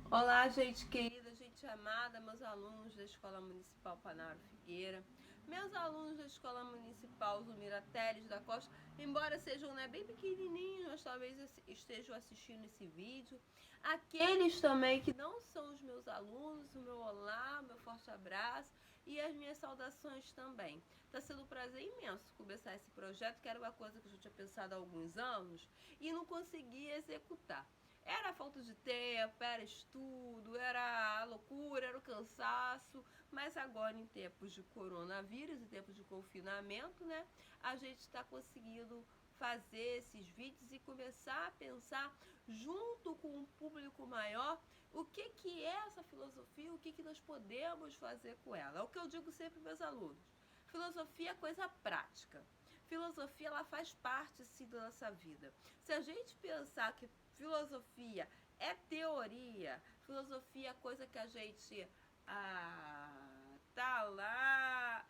Olá, gente querida, gente amada, meus alunos da Escola Municipal Panaro Figueira, meus alunos da Escola Municipal Zumira Teles da Costa, embora sejam bem pequenininhos, mas talvez estejam assistindo esse vídeo. Aqueles também que não são os meus alunos, o meu olá, o meu forte abraço e as minhas saudações também. Está sendo um prazer imenso começar esse projeto, que era uma coisa que eu já tinha pensado há alguns anos e não conseguia executar. Era falta de tempo, era estudo, era a loucura, era o cansaço, mas agora em tempos de coronavírus, em tempos de confinamento, né, a gente está conseguindo fazer esses vídeos e começar a pensar junto com um público maior o que é essa filosofia, o que nós podemos fazer com ela. É o que eu digo sempre para meus alunos. Filosofia é coisa prática. Filosofia ela faz parte sim da nossa vida. Se a gente pensar que filosofia é teoria, filosofia é coisa que a gente tá lá,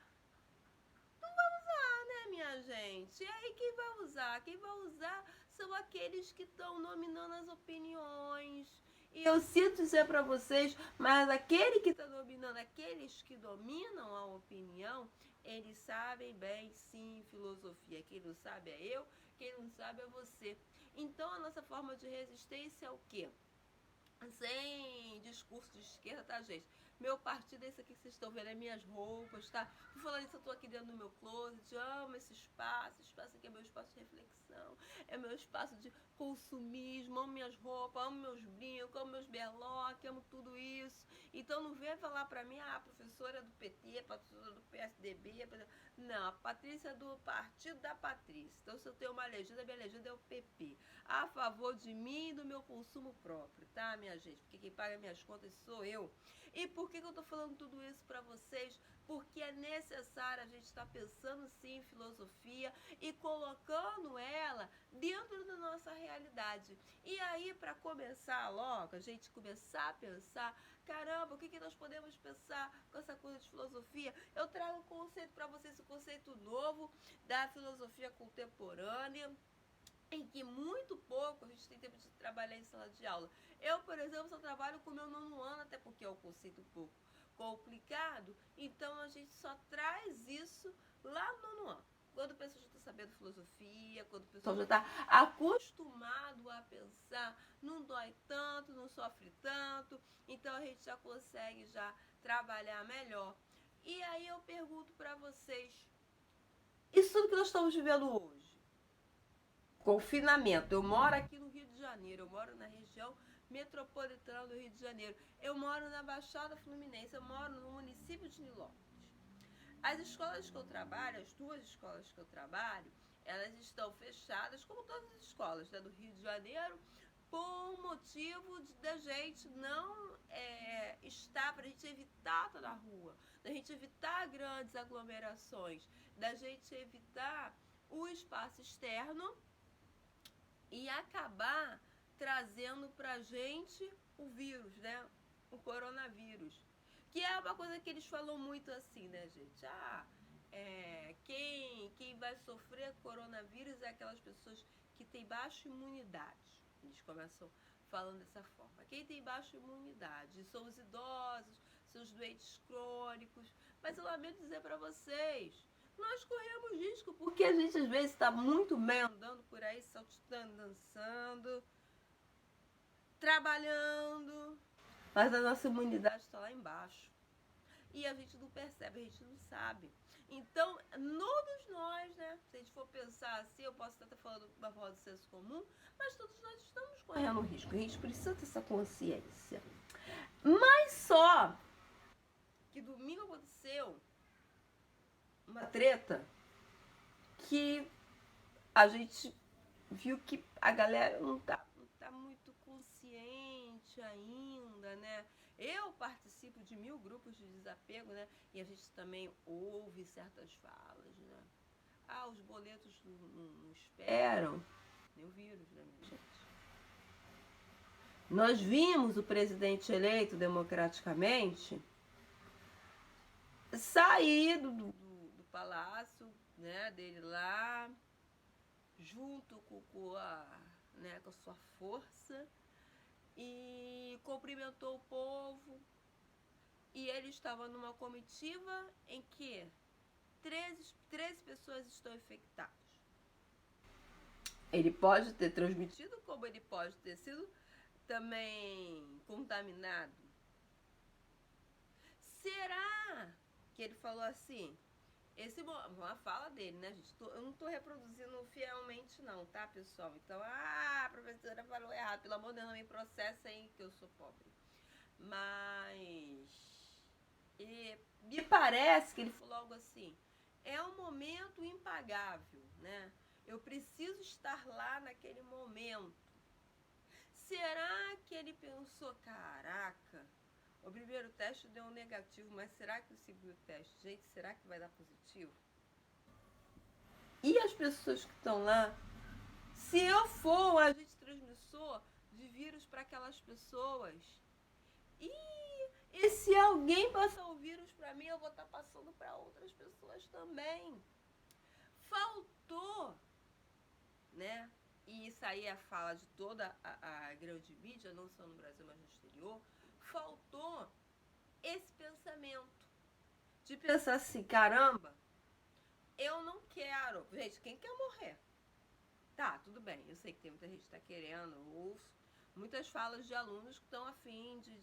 né, minha gente? E aí quem vai usar? Quem vai usar são aqueles que estão nominando as opiniões. E eu sinto dizer para vocês, mas aquele que está dominando, aqueles que dominam a opinião, eles sabem bem sim filosofia. Quem não sabe é eu, quem não sabe é você. Então a nossa forma de resistência é o quê? Sem discurso de esquerda, tá, gente? Meu partido é esse aqui que vocês estão vendo, é minhas roupas, tá? Por falar nisso, eu tô aqui dentro do meu closet, amo esse espaço aqui é meu espaço de reflexão, é meu espaço de consumismo, amo minhas roupas, amo meus brincos, amo meus berloques, amo tudo isso. Então não venha falar pra mim, a professora é do PT, professora do PSDB, não, a Patrícia é do Partido da Patrícia. Então se eu tenho uma legenda, minha legenda é o PP. A favor de mim e do meu consumo próprio, tá, minha gente? Porque quem paga minhas contas sou eu. E por que eu tô falando tudo isso para vocês? Porque é necessário a gente estar pensando sim em filosofia e colocando ela dentro da nossa realidade. E aí, para começar logo, a gente começar a pensar, caramba, o que nós podemos pensar com essa coisa de filosofia? Eu trago um conceito para vocês, um conceito novo da filosofia contemporânea, em que muito pouco a gente tem tempo de trabalhar em sala de aula. Eu, por exemplo, só trabalho com o meu nono ano, até porque é um conceito um pouco complicado, então a gente só traz isso lá no nono ano. Quando o pessoal já está sabendo filosofia, quando o pessoal já está acostumado a pensar, não dói tanto, não sofre tanto, então a gente já consegue já trabalhar melhor. E aí eu pergunto para vocês, isso tudo que nós estamos vivendo hoje, confinamento. Eu moro aqui no Rio de Janeiro, eu moro na região metropolitana do Rio de Janeiro. Eu moro na Baixada Fluminense, eu moro no município de Nilópolis. As escolas que eu trabalho, as duas escolas que eu trabalho, elas estão fechadas, como todas as escolas, né, do Rio de Janeiro, por motivo da gente não estar, para a gente evitar estar na rua, da gente evitar grandes aglomerações, da gente evitar o espaço externo e acabar trazendo pra gente o vírus, né? O coronavírus. Que é uma coisa que eles falam muito assim, né, gente? Quem vai sofrer coronavírus é aquelas pessoas que têm baixa imunidade. Eles começam falando dessa forma. Quem tem baixa imunidade são os idosos, são os doentes crônicos. Mas eu lamento dizer para vocês, nós corremos risco, porque a gente às vezes está muito bem andando por aí, saltitando, dançando, trabalhando, mas a nossa imunidade está lá embaixo. E a gente não percebe, a gente não sabe. Então, todos nós, né? Se a gente for pensar assim, eu posso estar falando uma forma de senso comum, mas todos nós estamos correndo risco. A gente precisa ter essa consciência. Mas só que domingo aconteceu uma treta que a gente viu que a galera não tá muito consciente ainda, né? Eu participo de 1000 grupos de desapego, né? E a gente também ouve certas falas, né? Os boletos não esperam. Nem o vírus, né, minha gente? Nós vimos o presidente eleito democraticamente sair do palácio, né, dele lá, junto com a sua força, e cumprimentou o povo e ele estava numa comitiva em que 13 pessoas estão infectadas. Ele pode ter transmitido, como ele pode ter sido também contaminado. Será que ele falou assim? Uma fala dele, né, gente? Eu não tô reproduzindo fielmente não, tá, pessoal? Então, a professora falou errado. Pelo amor de Deus, não me processa aí que eu sou pobre. Mas... me parece que ele falou algo assim. É um momento impagável, né? Eu preciso estar lá naquele momento. Será que ele pensou, caraca, o primeiro teste deu um negativo, mas será que o segundo teste, gente, será que vai dar positivo? E as pessoas que estão lá, se eu for um agente transmissor de vírus para aquelas pessoas, e se alguém passar o vírus para mim, eu vou estar passando para outras pessoas também. Faltou, né? E isso aí é a fala de toda a grande mídia, não só no Brasil, mas no exterior. Faltou esse pensamento de pensar assim, caramba, eu não quero. Gente, quem quer morrer? Tá, tudo bem, eu sei que tem muita gente que tá querendo, ou muitas falas de alunos que estão afim de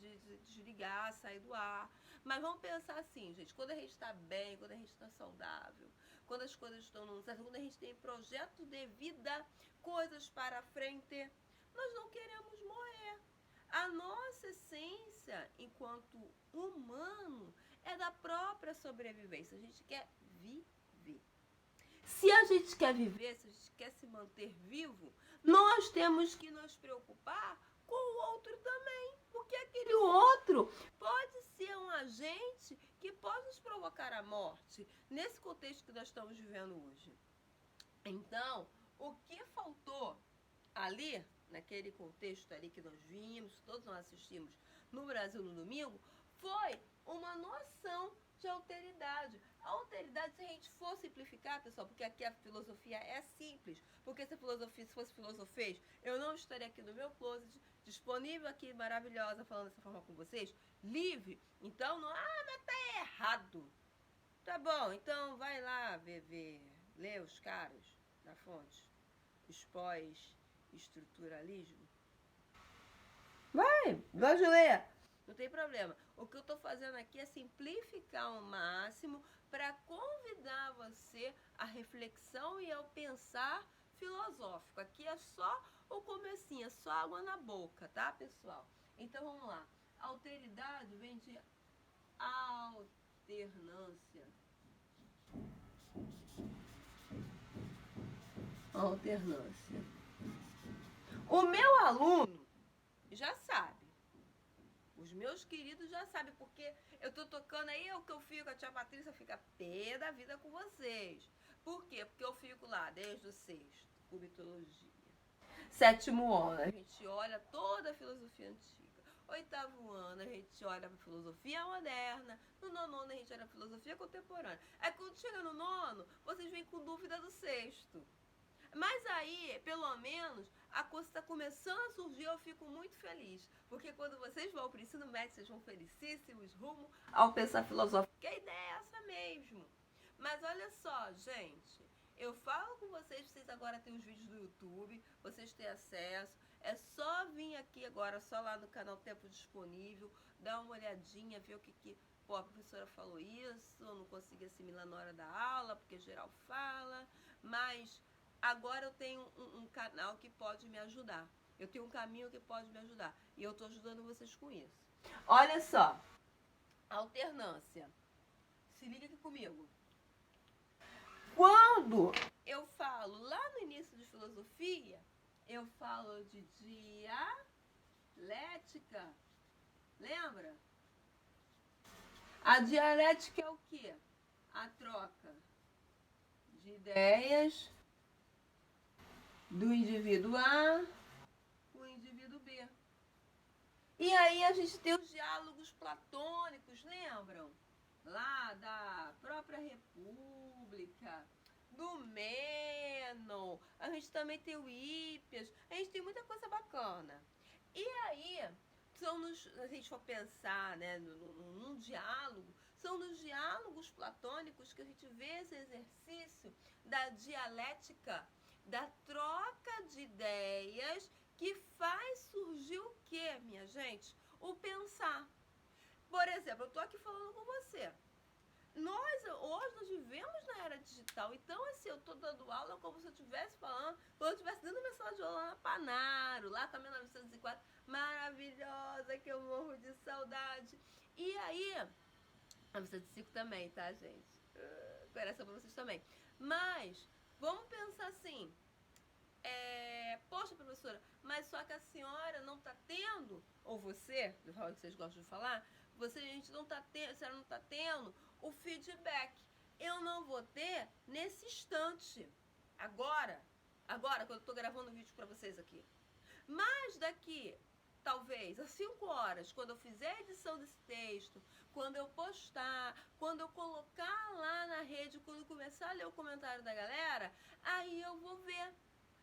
desligar, sair do ar. Mas vamos pensar assim, gente, quando a gente está bem, quando a gente está saudável, quando as coisas estão no certo, quando a gente tem projeto de vida, coisas para frente, nós não queremos morrer. A nossa essência, enquanto humano, é da própria sobrevivência. A gente quer viver. Se a gente quer viver, se a gente quer se manter vivo, nós temos que nos preocupar com o outro também. Porque aquele outro pode ser um agente que pode nos provocar a morte, nesse contexto que nós estamos vivendo hoje. Então, o que faltou ali, naquele contexto ali que nós vimos, todos nós assistimos no Brasil no domingo, foi uma noção de alteridade. A alteridade, se a gente for simplificar, pessoal, porque aqui a filosofia é simples, porque se fosse filosofês, eu não estaria aqui no meu closet, disponível aqui, maravilhosa, falando dessa forma com vocês, livre. Então, não, mas tá errado. Tá bom, então vai lá ler os caras da fonte, os pós-estruturalismo. Vai ler. Não tem problema. O que eu estou fazendo aqui é simplificar ao máximo para convidar você à reflexão e ao pensar filosófico. Aqui é só o comecinho, é só água na boca, tá, pessoal? Então vamos lá. Alteridade vem de alternância. Alternância. O meu aluno já sabe. Os meus queridos já sabem, porque eu tô tocando aí, é o que eu fico, a tia Patrícia fica pé da vida com vocês. Por quê? Porque eu fico lá desde o sexto, com mitologia. Sétimo ano, a gente olha toda a filosofia antiga. Oitavo ano, a gente olha para filosofia moderna. No nono ano, a gente olha para filosofia contemporânea. Aí quando chega no nono, vocês vêm com dúvida do sexto. Mas aí, pelo menos, a coisa está começando a surgir, eu fico muito feliz. Porque quando vocês vão para o ensino médio, vocês vão felicíssimos rumo ao pensar filosófico. Que a ideia é essa mesmo. Mas olha só, gente, eu falo com vocês, vocês agora têm os vídeos do YouTube, vocês têm acesso. É só vir aqui agora, só lá no canal Tempo Disponível, dar uma olhadinha, ver o que pô, a professora falou isso, eu não consegui assimilar na hora da aula, porque geral fala, mas... Agora eu tenho um canal que pode me ajudar. Eu tenho um caminho que pode me ajudar. E eu estou ajudando vocês com isso. Olha só. Alternância. Se liga aqui comigo. Quando eu falo lá no início de filosofia, eu falo de dialética. Lembra? A dialética é o quê? A troca de ideias do indivíduo A com o indivíduo B. E aí a gente tem os diálogos platônicos, lembram? Lá da própria República, do Mênon, a gente também tem o Hípias, a gente tem muita coisa bacana. E aí, se a gente for pensar, né, num diálogo, são nos diálogos platônicos que a gente vê esse exercício da dialética, da troca de ideias que faz surgir o quê, minha gente? O pensar. Por exemplo, eu tô aqui falando com você. Hoje nós vivemos na era digital, então assim, eu tô dando aula como se eu estivesse falando, como eu estivesse dando minha sala de aula lá Panaro, lá com a 1904, maravilhosa, que eu morro de saudade. E aí, a 1905 também, tá, gente? Coração pra vocês também. Mas, vamos pensar assim, poxa, professora, mas só que a senhora não tá tendo, ou você, do que vocês gostam de falar, a gente não tá tendo, a senhora não tá tendo o feedback. Eu não vou ter nesse instante. Agora, quando eu tô gravando o vídeo pra vocês aqui. Mas daqui, talvez, às 5 horas, quando eu fizer a edição desse texto, quando eu postar, quando eu colocar lá na rede, quando eu começar a ler o comentário da galera, aí eu vou ver.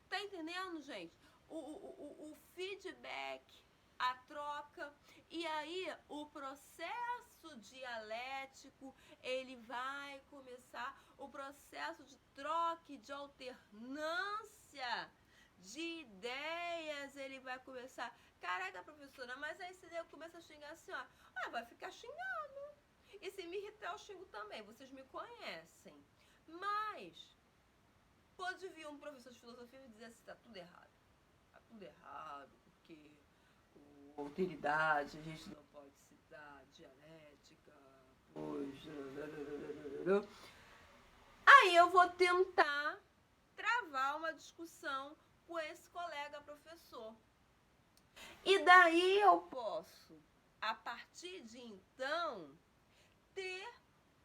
Tá entendendo, gente? O feedback, a troca, e aí o processo dialético, ele vai começar, o processo de troca e de alternância de ideias, ele vai começar. Caraca, professora, mas aí se eu começo a xingar assim, ó, vai ficar xingando. E se me irritar, eu xingo também, vocês me conhecem. Mas pode vir um professor de filosofia e dizer assim, tá tudo errado. Tá tudo errado, porque alteridade, a gente não pode citar dialética, pois... Aí eu vou tentar travar uma discussão com esse colega professor. E daí eu posso, a partir de então, ter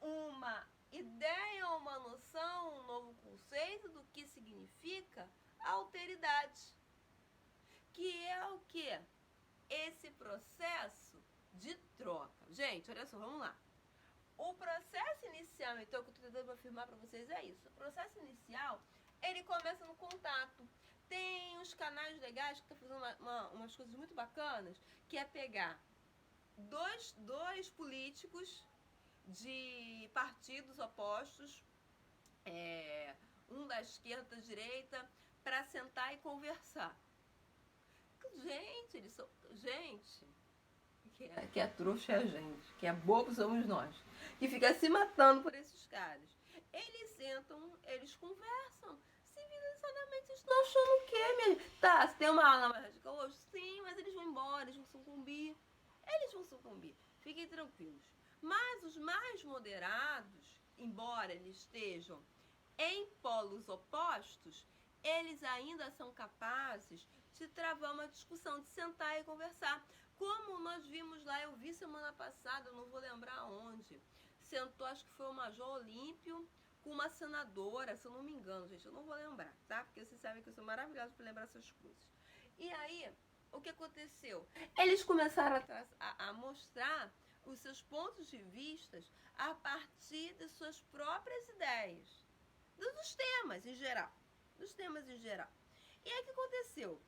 uma ideia, uma noção, um novo conceito do que significa alteridade. Que é o quê? Esse processo de troca. Gente, olha só, vamos lá. O processo inicial, então, que eu estou tentando afirmar para vocês é isso. O processo inicial, ele começa no contato. Tem uns canais legais que estão fazendo umas coisas muito bacanas, que é pegar dois políticos de partidos opostos, um da esquerda, da direita, para sentar e conversar. Gente, eles são... Gente, que é trouxa é a gente, que é bobo somos nós, que fica se matando por esses caras. Eles sentam, eles conversam, civilizadamente, eles estão achando o quê, minha gente? Tá, se tem uma aula mais radical hoje, sim, mas eles vão embora, eles vão sucumbir. Eles vão sucumbir, fiquem tranquilos. Mas os mais moderados, embora eles estejam em polos opostos, eles ainda são capazes de travar uma discussão, de sentar e conversar. Como nós vimos lá, eu vi semana passada, eu não vou lembrar onde, sentou, acho que foi o Major Olímpio, com uma senadora, se eu não me engano, gente, eu não vou lembrar, tá? Porque vocês sabem que eu sou maravilhosa para lembrar essas coisas. E aí, o que aconteceu? Eles começaram a mostrar os seus pontos de vista a partir de suas próprias ideias, dos temas em geral. Dos temas em geral. E aí o que aconteceu?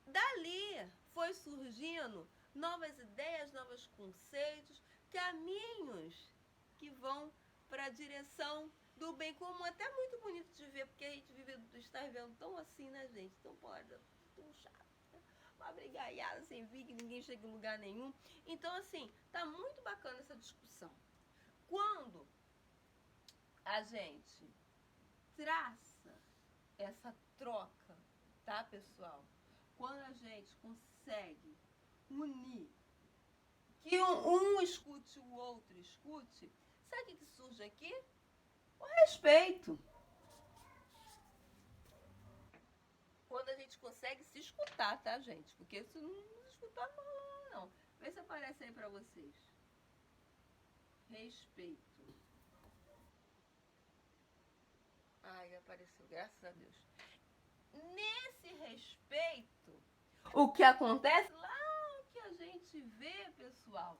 Dali foi surgindo novas ideias, novos conceitos, caminhos que vão para a direção do bem comum. Até muito bonito de ver, porque a gente está vivendo tão assim, né, gente? Tão polarizado, tão chato. Uma brigaiada sem vir, que ninguém chega em lugar nenhum. Então, assim, tá muito bacana essa discussão. Quando a gente traça essa troca, tá, pessoal? Quando a gente consegue unir, que um escute, o outro escute, sabe o que surge aqui? O respeito. Quando a gente consegue se escutar, tá, gente? Porque se não escutar, não rola, não. Vê se aparece aí pra vocês. Respeito. Ai, apareceu, graças a Deus. Nesse respeito, o que acontece lá, o que a gente vê, pessoal,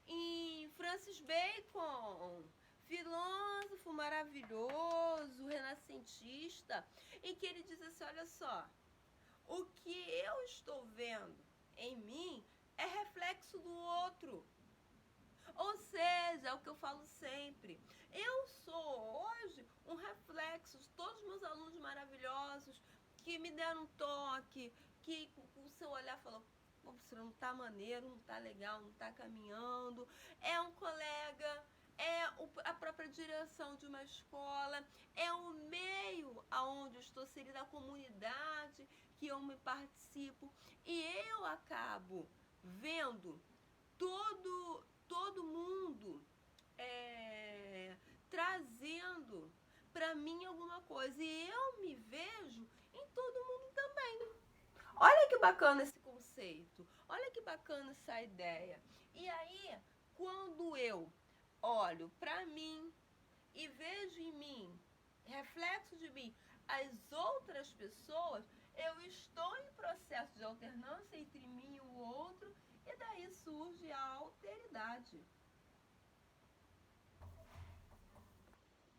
em Francis Bacon, filósofo maravilhoso, renascentista, em que ele diz assim, olha só, o que eu estou vendo em mim é do outro. Ou seja, é o que eu falo sempre. Eu sou hoje um reflexo de todos os meus alunos maravilhosos que me deram um toque, que com o seu olhar falou, pô, você não tá maneiro, não tá legal, não tá caminhando. É um colega, é a própria direção de uma escola, é o meio aonde eu estou inserida, a comunidade que eu me participo. E eu acabo vendo todo mundo trazendo para mim alguma coisa. E eu me vejo em todo mundo também. Olha que bacana esse conceito. Olha que bacana essa ideia. E aí, quando eu olho para mim e vejo em mim, reflexo de mim, as outras pessoas, eu estou em processo de alternância entre mim e o outro, e daí surge a alteridade.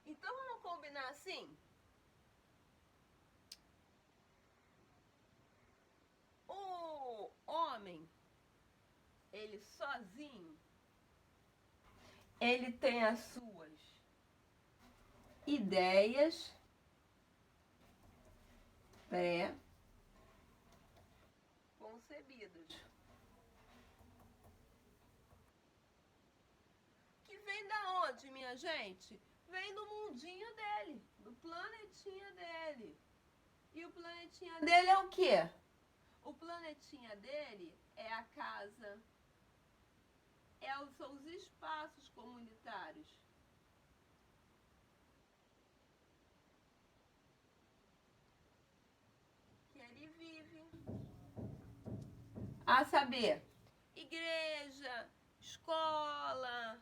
Então vamos combinar assim? O homem, ele sozinho, ele tem as suas ideias pré-concebidas. Que vem da onde, minha gente? Vem do mundinho dele, do planetinha dele. E o planetinha dele é o quê? O planetinha dele é a casa, são os espaços comunitários. Que ele vive. A saber, igreja, escola,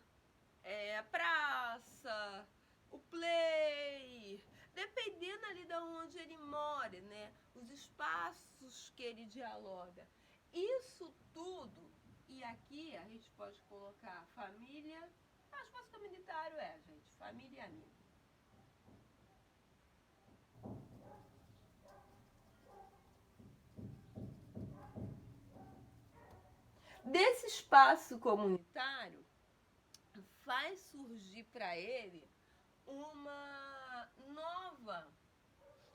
praça, o play, dependendo ali de onde ele mora, né? Os espaços que ele dialoga. Isso tudo, e aqui a gente pode colocar família, espaço comunitário gente, família e amigo. Desse espaço comunitário, faz surgir para ele uma nova,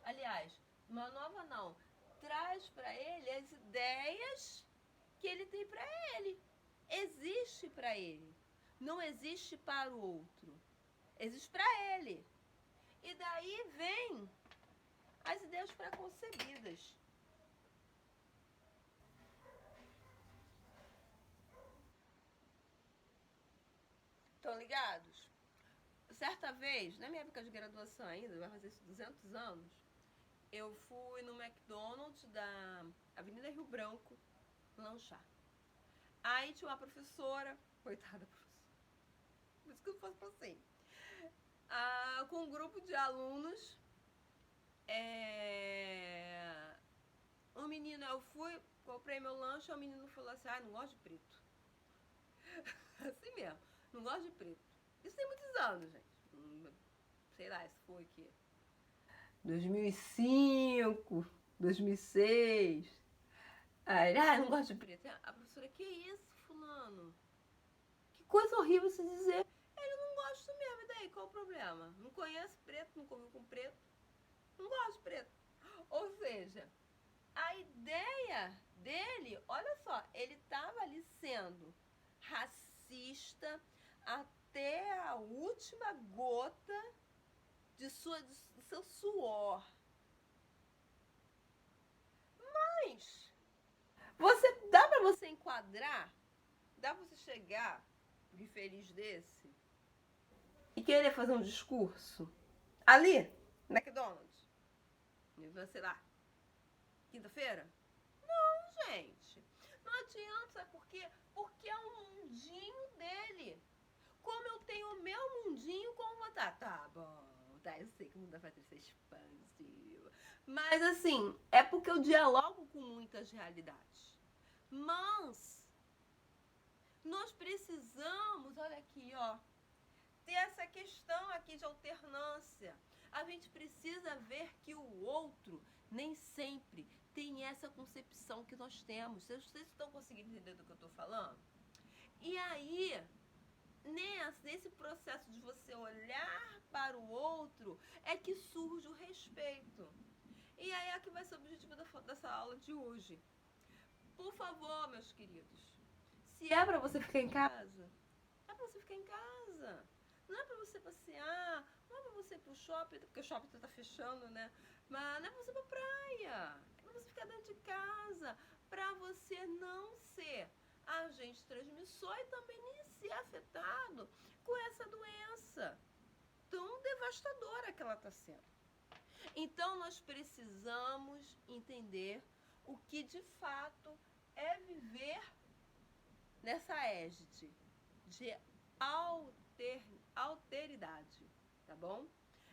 aliás, uma nova não, traz para ele as ideias que ele tem para ele. Existe para ele, não existe para o outro, existe para ele. E daí vem as ideias preconcebidas. Estão ligados? Certa vez, na minha época de graduação ainda, vai fazer 200 anos, eu fui no McDonald's da Avenida Rio Branco lanchar. Aí tinha uma professora, coitada professora, por isso que eu faço assim, com um grupo de alunos, um menino, eu fui, comprei meu lanche, o menino falou assim, não gosto de preto. Assim mesmo, não gosto de preto. Isso tem muitos anos, gente. Sei lá, isso foi o quê? 2005, 2006. Aí, não gosto de preto. A professora, que isso, fulano? Que coisa horrível se dizer. Ele não gosta mesmo, e daí? Qual o problema? Não conhece preto, não convive com preto. Não gosta de preto. Ou seja, a ideia dele, olha só, ele estava ali sendo racista até a última gota do seu suor. Mas dá pra você enquadrar, dá pra você chegar infeliz desse e querer fazer um discurso ali, no McDonald's, sei lá, quinta-feira? Não, gente. Não adianta, sabe por quê? Porque é um mundinho dele. Como eu tenho o meu mundinho, como vou tá? Tá bom, tá, eu sei que o mundo da Patrícia é expansivo. Mas assim, é porque eu dialogo com muitas realidades. Mas nós precisamos, olha aqui, ó, ter essa questão aqui de alternância. A gente precisa ver que o outro nem sempre tem essa concepção que nós temos. Vocês estão conseguindo entender do que eu estou falando? E aí, nesse processo de você olhar para o outro, é que surge o respeito. E aí é que vai ser o objetivo dessa aula de hoje. Por favor, meus queridos, se é pra você ficar em casa, é pra você ficar em casa. Não é pra você passear, não é pra você ir pro shopping, porque o shopping tá fechando, né? Mas não é pra você ir pra praia, é pra você ficar dentro de casa, pra você não ser agente transmissor e também nem ser afetado com essa doença tão devastadora que ela tá sendo. Então nós precisamos entender o que de fato é viver nessa égide de alteridade, tá bom?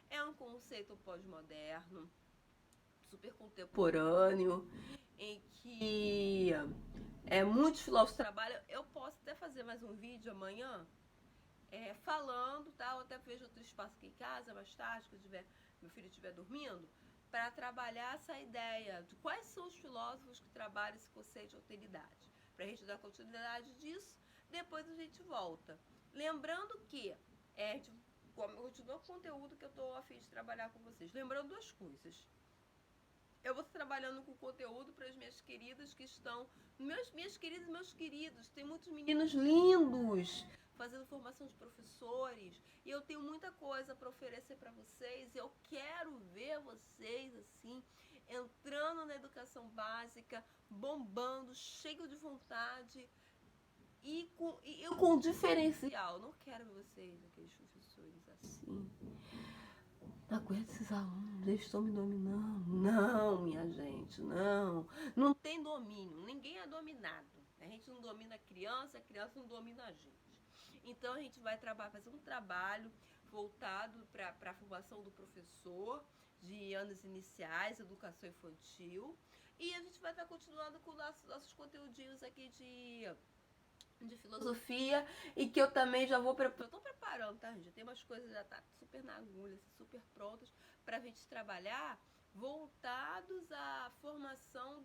É um conceito pós-moderno, super contemporâneo, em que muitos filósofos trabalham. Eu posso até fazer mais um vídeo amanhã falando, tá? Eu até vejo outro espaço aqui em casa, mais tarde, quando meu filho estiver dormindo, para trabalhar essa ideia de quais são os filósofos que trabalham esse conceito de alteridade. Para a gente dar continuidade disso, depois a gente volta. Lembrando que continua o conteúdo que eu estou a fim de trabalhar com vocês. Lembrando duas coisas. Eu vou estar trabalhando com conteúdo para as minhas queridas que estão... Minhas queridas e meus queridos, tem muitos meninos lindos fazendo formação de professores, e eu tenho muita coisa para oferecer para vocês. Eu quero ver vocês assim, entrando na educação básica, bombando, cheio de vontade e com diferencial. Não quero ver vocês, aqueles professores assim. Não aguento esses alunos, eles estão me dominando. Não, minha gente, não. Não tem domínio, ninguém é dominado. A gente não domina a criança não domina a gente. Então a gente vai fazer um trabalho voltado para a formação do professor de anos iniciais, educação infantil. E a gente vai estar continuando com nossos conteúdinhos aqui de filosofia, e que eu também já vou... Eu tô preparando, tá, gente? Tem umas coisas já tá super na agulha, super prontas pra gente trabalhar, voltados à formação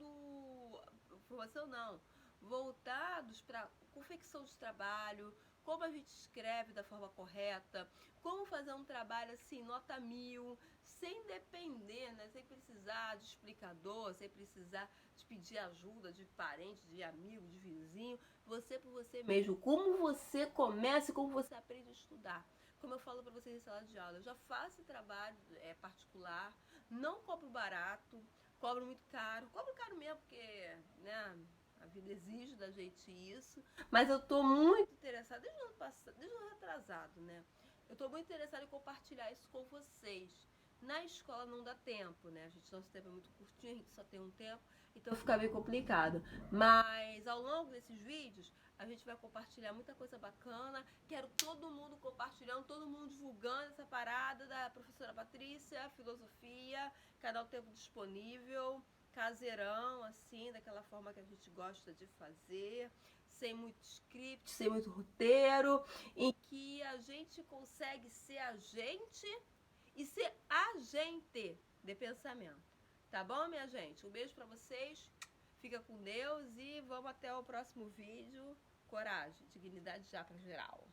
voltados para confecção de trabalho, como a gente escreve da forma correta, como fazer um trabalho assim, nota 1000, sem depender, né? Sem precisar de explicador, sem precisar de pedir ajuda de parente, de amigo, de vizinho, você por você mesmo. Como você começa e como você aprende a estudar. Como eu falo para vocês em sala de aula, eu já faço trabalho particular, não cobro barato, cobro muito caro, cobro caro mesmo porque, né, a vida exige da gente isso, mas eu tô muito interessada, desde o ano passado, desde o ano atrasado, né? Eu tô muito interessada em compartilhar isso com vocês. Na escola não dá tempo, né? Nosso tempo é muito curtinho, a gente só tem um tempo, então fica bem complicado. Mas ao longo desses vídeos, a gente vai compartilhar muita coisa bacana. Quero todo mundo compartilhando, todo mundo divulgando essa parada da professora Patrícia, filosofia, canal Tempo Disponível, caseirão, assim, daquela forma que a gente gosta de fazer, sem muito script, sem muito roteiro, em que a gente consegue ser agente e ser agente de pensamento. Tá bom, minha gente? Um beijo pra vocês, fica com Deus e vamos até o próximo vídeo. Coragem, dignidade já pra geral.